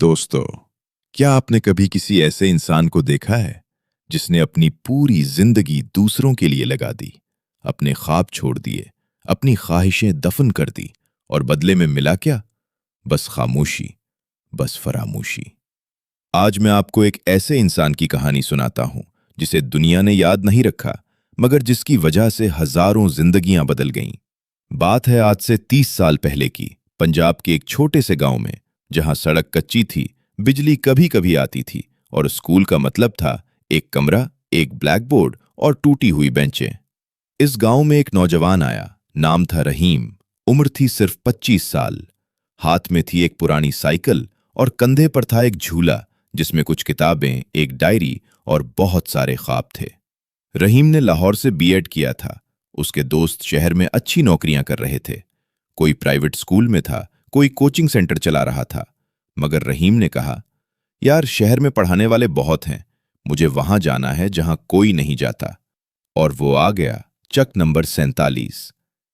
दोस्तों, क्या आपने कभी किसी ऐसे इंसान को देखा है जिसने अपनी पूरी जिंदगी दूसरों के लिए लगा दी, अपने ख्वाब छोड़ दिए, अपनी ख्वाहिशें दफन कर दी और बदले में मिला क्या? बस खामोशी, बस फरामोशी। आज मैं आपको एक ऐसे इंसान की कहानी सुनाता हूं जिसे दुनिया ने याद नहीं रखा, मगर जिसकी वजह से हजारों जिंदगियां बदल गईं। बात है आज से 30 साल पहले की, पंजाब के एक छोटे से गांव में, जहां सड़क कच्ची थी, बिजली कभी कभी आती थी और स्कूल का मतलब था एक कमरा, एक ब्लैक बोर्ड और टूटी हुई बेंचें। इस गांव में एक नौजवान आया। नाम था रहीम। उम्र थी सिर्फ 25 साल। हाथ में थी एक पुरानी साइकिल और कंधे पर था एक झूला जिसमें कुछ किताबें, एक डायरी और बहुत सारे ख्वाब थे। रहीम ने लाहौर से बीएड किया था। उसके दोस्त शहर में अच्छी नौकरियां कर रहे थे। कोई प्राइवेट स्कूल में था, कोई कोचिंग सेंटर चला रहा था। मगर रहीम ने कहा, यार शहर में पढ़ाने वाले बहुत हैं, मुझे वहां जाना है जहां कोई नहीं जाता। और वो आ गया, चक नंबर 47,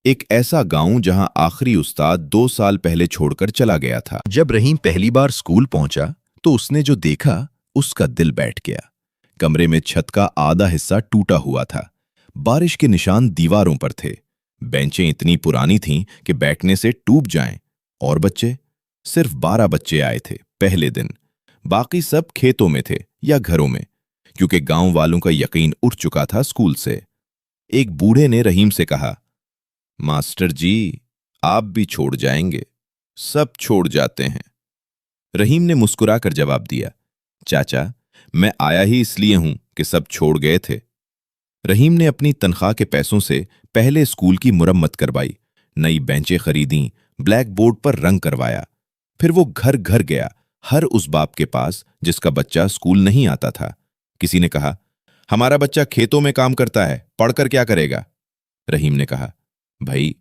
एक ऐसा गांव जहां आखिरी उस्ताद 2 साल पहले छोड़कर चला गया था। जब रहीम पहली बार स्कूल पहुंचा तो उसने जो देखा उसका दिल बैठ गया। कमरे में छत का आधा हिस्सा टूटा हुआ था। बारिश के निशान दीवारों पर थे। बेंचें इतनी पुरानी थीं कि बैठने से टूट जाएं। और बच्चे? सिर्फ 12 बच्चे आए थे पहले दिन। बाकी सब खेतों में थे या घरों में, क्योंकि गांव वालों का यकीन उठ चुका था स्कूल से। एक बूढ़े ने रहीम से कहा, मास्टर जी, आप भी छोड़ जाएंगे, सब छोड़ जाते हैं। रहीम ने मुस्कुराकर जवाब दिया, चाचा, मैं आया ही इसलिए हूं कि सब छोड़ गए थे। रहीम ने अपनी तनख्वाह के पैसों से पहले स्कूल की मुरम्मत करवाई, नई बेंचें खरीदी, ब्लैक बोर्ड पर रंग करवाया। फिर वो घर घर गया, हर उस बाप के पास जिसका बच्चा स्कूल नहीं आता था। किसी ने कहा, हमारा बच्चा खेतों में काम करता है, पढ़कर क्या करेगा? रहीम ने कहा, भाई,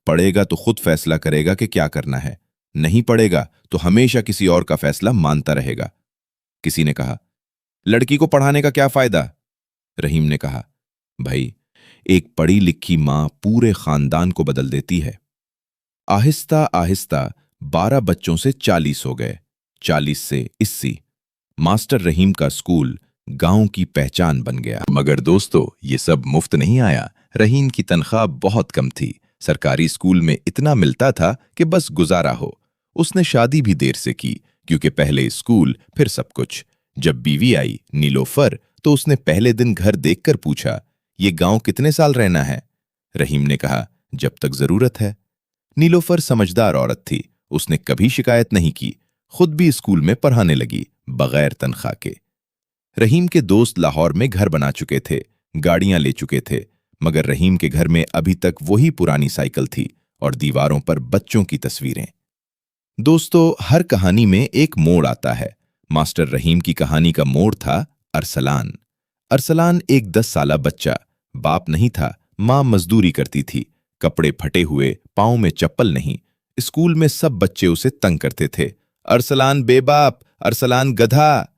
पढ़ेगा तो खुद फैसला करेगा कि क्या करना है, नहीं पढ़ेगा तो हमेशा किसी और का फैसला मानता रहेगा। किसी ने कहा, लड़की को पढ़ाने का क्या फायदा? रहीम ने कहा, भाई, एक पढ़ी लिखी मां पूरे खानदान को बदल देती है। आहिस्ता आहिस्ता 12 बच्चों से 40 हो गए, 40 से 80। मास्टर रहीम का स्कूल गांव की पहचान बन गया। मगर दोस्तों, ये सब मुफ्त नहीं आया। रहीम की तनख्वाह बहुत कम थी। सरकारी स्कूल में इतना मिलता था कि बस गुजारा हो। उसने शादी भी देर से की, क्योंकि पहले स्कूल फिर सब कुछ। जब बीवी आई, नीलोफर, तो उसने पहले दिन घर देखकर पूछा, ये गांव कितने साल रहना है? रहीम ने कहा, जब तक जरूरत है। नीलोफर समझदार औरत थी। उसने कभी शिकायत नहीं की, खुद भी स्कूल में पढ़ाने लगी, बगैर तनख्वाह के। रहीम के दोस्त लाहौर में घर बना चुके थे, गाड़ियां ले चुके थे, मगर रहीम के घर में अभी तक वही पुरानी साइकिल थी और दीवारों पर बच्चों की तस्वीरें। दोस्तों, हर कहानी में एक मोड़ आता है। मास्टर रहीम की कहानी का मोड़ था अरसलान। अरसलान एक 10 साला बच्चा। बाप नहीं था, मां मजदूरी करती थी, कपड़े फटे हुए, पांव में चप्पल नहीं। स्कूल में सब बच्चे उसे तंग करते थे, अरसलान बेबाप, अरसलान गधा।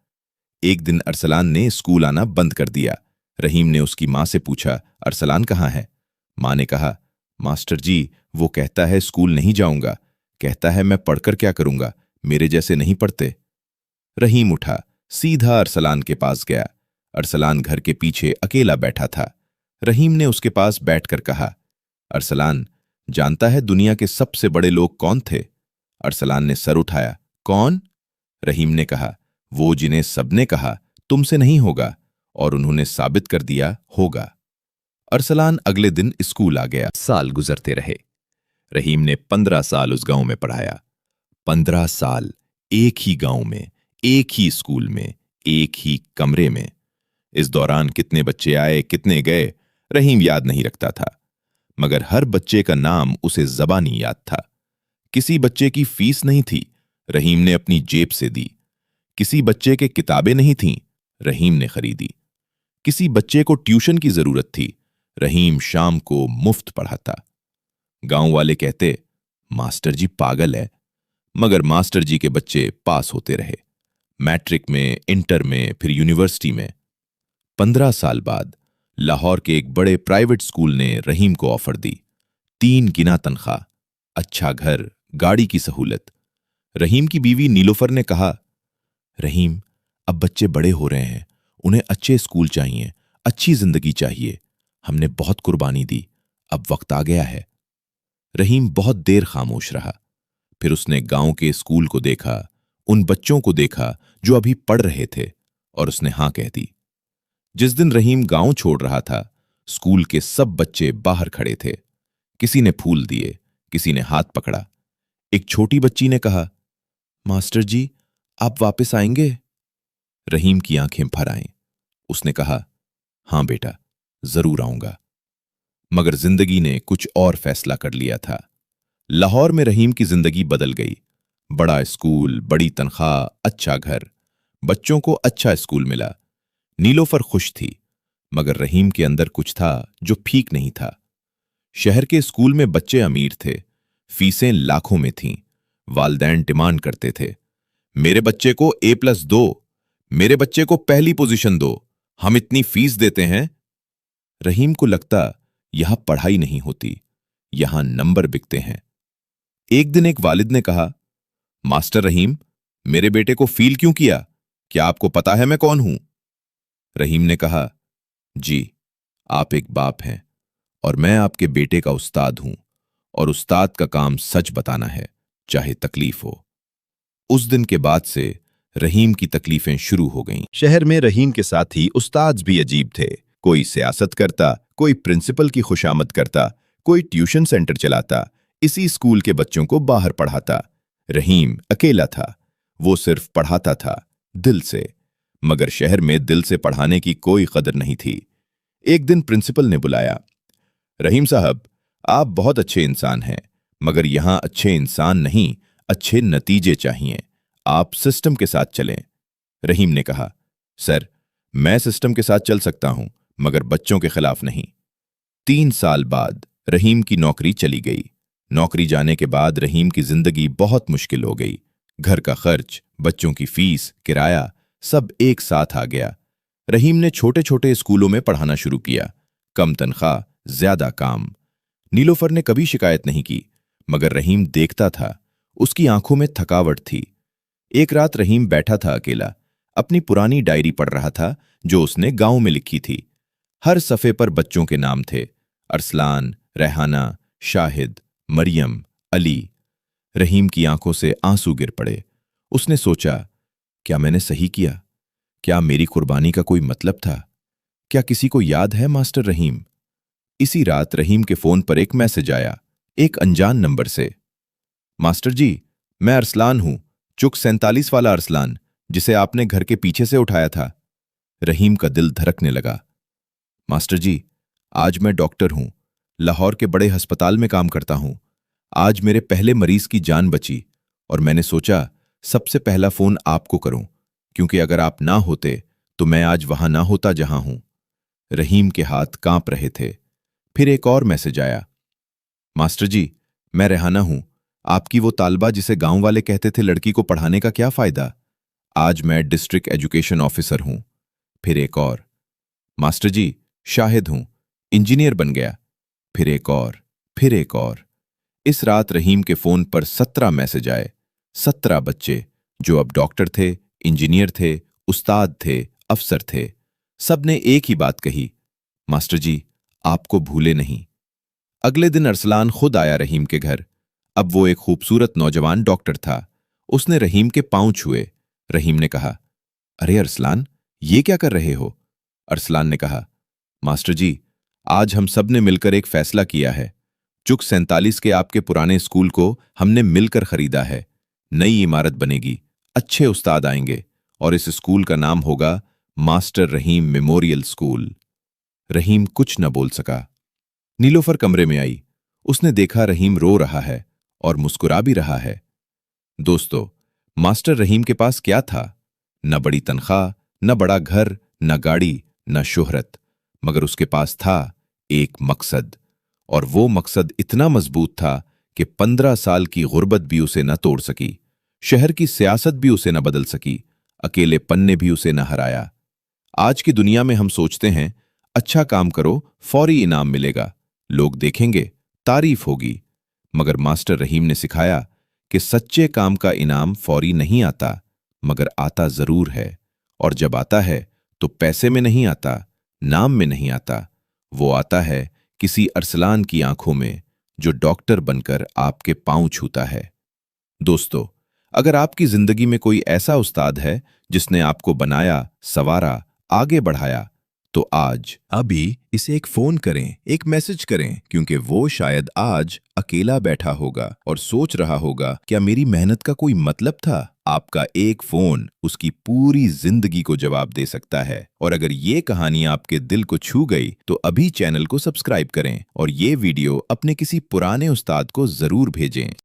एक दिन अरसलान ने स्कूल आना बंद कर दिया। रहीम ने उसकी मां से पूछा, अरसलान कहाँ है? मां ने कहा, मास्टर जी, वो कहता है स्कूल नहीं जाऊंगा, कहता है मैं पढ़कर क्या करूंगा, मेरे जैसे नहीं पढ़ते। रहीम उठा, सीधा अरसलान के पास गया। अरसलान घर के पीछे अकेला बैठा था। रहीम ने उसके पास बैठकर कहा, अरसलान, जानता है दुनिया के सबसे बड़े लोग कौन थे? अरसलान ने सर उठाया, कौन? रहीम ने कहा, वो जिन्हें सबने कहा तुमसे नहीं होगा, और उन्होंने साबित कर दिया होगा। अरसलान अगले दिन स्कूल आ गया। साल गुजरते रहे। रहीम ने 15 साल उस गांव में पढ़ाया। 15 साल एक ही गांव में, एक ही स्कूल में, एक ही कमरे में। इस दौरान कितने बच्चे आए, कितने गए, रहीम याद नहीं रखता था, मगर हर बच्चे का नाम उसे ज़बानी याद था। किसी बच्चे की फीस नहीं थी, रहीम ने अपनी जेब से दी। किसी बच्चे के किताबें नहीं थीं, रहीम ने खरीदी। किसी बच्चे को ट्यूशन की जरूरत थी, रहीम शाम को मुफ्त पढ़ाता। गांव वाले कहते, मास्टर जी पागल है, मगर मास्टर जी के बच्चे पास होते रहे, मैट्रिक में, इंटर में, फिर यूनिवर्सिटी में। 15 साल बाद लाहौर के एक बड़े प्राइवेट स्कूल ने रहीम को ऑफर दी। 3 गिना तनख्वाह, अच्छा घर, गाड़ी की सहूलत। रहीम की बीवी नीलोफर ने कहा, रहीम, अब बच्चे बड़े हो रहे हैं, उन्हें अच्छे स्कूल चाहिए, अच्छी जिंदगी चाहिए। हमने बहुत कुर्बानी दी, अब वक्त आ गया है। रहीम बहुत देर खामोश रहा। फिर उसने गांव के स्कूल को देखा, उन बच्चों को देखा जो अभी पढ़ रहे थे, और उसने हां कह दी। जिस दिन रहीम गांव छोड़ रहा था, स्कूल के सब बच्चे बाहर खड़े थे। किसी ने फूल दिए, किसी ने हाथ पकड़ा। एक छोटी बच्ची ने कहा, मास्टर जी, आप वापस आएंगे? रहीम की आंखें भर आईं। उसने कहा, हां बेटा, जरूर आऊंगा। मगर जिंदगी ने कुछ और फैसला कर लिया था। लाहौर में रहीम की जिंदगी बदल गई। बड़ा स्कूल, बड़ी तनख्वाह, अच्छा घर, बच्चों को अच्छा स्कूल मिला। नीलोफर खुश थी, मगर रहीम के अंदर कुछ था जो ठीक नहीं था। शहर के स्कूल में बच्चे अमीर थे, फीसें लाखों में थीं। वालिदैन डिमांड करते थे, मेरे बच्चे को A+ दो, मेरे बच्चे को पहली पोजीशन दो, हम इतनी फीस देते हैं। रहीम को लगता, यहां पढ़ाई नहीं होती, यहां नंबर बिकते हैं। एक दिन एक वालिद ने कहा, मास्टर रहीम, मेरे बेटे को फील क्यों किया? क्या आपको पता है मैं कौन हूं? रहीम ने कहा, जी, आप एक बाप हैं और मैं आपके बेटे का उस्ताद हूं, और उस्ताद का काम सच बताना है, चाहे तकलीफ हो। उस दिन के बाद से रहीम की तकलीफें शुरू हो गईं। शहर में रहीम के साथ ही उस्ताद भी अजीब थे। कोई सियासत करता, कोई प्रिंसिपल की खुशामद करता, कोई ट्यूशन सेंटर चलाता, इसी स्कूल के बच्चों को बाहर पढ़ाता। रहीम अकेला था, वो सिर्फ पढ़ाता था, दिल से। मगर शहर में दिल से पढ़ाने की कोई कदर नहीं थी। एक दिन प्रिंसिपल ने बुलाया, रहीम साहब, आप बहुत अच्छे इंसान हैं, मगर यहां अच्छे इंसान नहीं, अच्छे नतीजे चाहिए। आप सिस्टम के साथ चलें। रहीम ने कहा, सर, मैं सिस्टम के साथ चल सकता हूं, मगर बच्चों के खिलाफ नहीं। 3 साल बाद रहीम की नौकरी चली गई। नौकरी जाने के बाद रहीम की जिंदगी बहुत मुश्किल हो गई। घर का खर्च, बच्चों की फीस, किराया, सब एक साथ आ गया। रहीम ने छोटे छोटे स्कूलों में पढ़ाना शुरू किया। कम तनख्वाह, ज्यादा काम। नीलोफर ने कभी शिकायत नहीं की, मगर रहीम देखता था, उसकी आंखों में थकावट थी। एक रात रहीम बैठा था अकेला, अपनी पुरानी डायरी पढ़ रहा था जो उसने गांव में लिखी थी। हर सफ़े पर बच्चों के नाम थे, अरसलान, रेहाना, शाहिद, मरियम, अली। रहीम की आंखों से आंसू गिर पड़े। उसने सोचा, क्या मैंने सही किया? क्या मेरी कुर्बानी का कोई मतलब था? क्या किसी को याद है मास्टर रहीम? इसी रात रहीम के फोन पर एक मैसेज आया, एक अनजान नंबर से। मास्टर जी, मैं अरसलान हूं, चुक 47 वाला अरसलान, जिसे आपने घर के पीछे से उठाया था। रहीम का दिल धड़कने लगा। मास्टर जी, आज मैं डॉक्टर हूं, लाहौर के बड़े अस्पताल में काम करता हूं। आज मेरे पहले मरीज की जान बची, और मैंने सोचा सबसे पहला फोन आपको करूं, क्योंकि अगर आप ना होते तो मैं आज वहां ना होता जहां हूं। रहीम के हाथ कांप रहे थे। फिर एक और मैसेज आया, मास्टर जी, मैं रेहाना हूं, आपकी वो तालबा जिसे गांव वाले कहते थे लड़की को पढ़ाने का क्या फायदा। आज मैं डिस्ट्रिक्ट एजुकेशन ऑफिसर हूं। फिर एक और, मास्टर जी, शाहिद हूं, इंजीनियर बन गया। फिर एक और, फिर एक और। इस रात रहीम के फोन पर 17 मैसेज आए। 17 बच्चे जो अब डॉक्टर थे, इंजीनियर थे, उस्ताद थे, अफसर थे। सबने एक ही बात कही, मास्टर जी, आपको भूले नहीं। अगले दिन अरसलान खुद आया रहीम के घर। अब वो एक खूबसूरत नौजवान डॉक्टर था। उसने रहीम के पांव छुए। रहीम ने कहा, अरे अरसलान, ये क्या कर रहे हो? अरसलान ने कहा, मास्टर जी, आज हम सब ने मिलकर एक फैसला किया है। चुक 47 के आपके पुराने स्कूल को हमने मिलकर खरीदा है। नई इमारत बनेगी, अच्छे उस्ताद आएंगे, और इस स्कूल का नाम होगा मास्टर रहीम मेमोरियल स्कूल। रहीम कुछ न बोल सका। नीलोफर कमरे में आई। उसने देखा रहीम रो रहा है और मुस्कुरा भी रहा है। दोस्तों, मास्टर रहीम के पास क्या था? न बड़ी तनख्वाह, न बड़ा घर, न गाड़ी, न शोहरत, मगर उसके पास था एक मकसद। और वो मकसद इतना मजबूत था कि 15 साल की गुर्बत भी उसे न तोड़ सकी, शहर की सियासत भी उसे न बदल सकी, अकेले पन्ने भी उसे न हराया। आज की दुनिया में हम सोचते हैं, अच्छा काम करो, फौरी इनाम मिलेगा, लोग देखेंगे, तारीफ होगी। मगर मास्टर रहीम ने सिखाया कि सच्चे काम का इनाम फौरी नहीं आता, मगर आता जरूर है। और जब आता है तो पैसे में नहीं आता, नाम में नहीं आता। वो आता है किसी अरसलान की आंखों में, जो डॉक्टर बनकर आपके पांव छूता है। दोस्तों, अगर आपकी जिंदगी में कोई ऐसा उस्ताद है जिसने आपको बनाया, संवारा, आगे बढ़ाया, तो आज अभी इसे एक फोन करें, एक मैसेज करें, क्योंकि वो शायद आज अकेला बैठा होगा और सोच रहा होगा, क्या मेरी मेहनत का कोई मतलब था? आपका एक फोन उसकी पूरी जिंदगी को जवाब दे सकता है। और अगर ये कहानी आपके दिल को छू गई तो अभी चैनल को सब्सक्राइब करें और ये वीडियो अपने किसी पुराने उस्ताद को जरूर भेजें।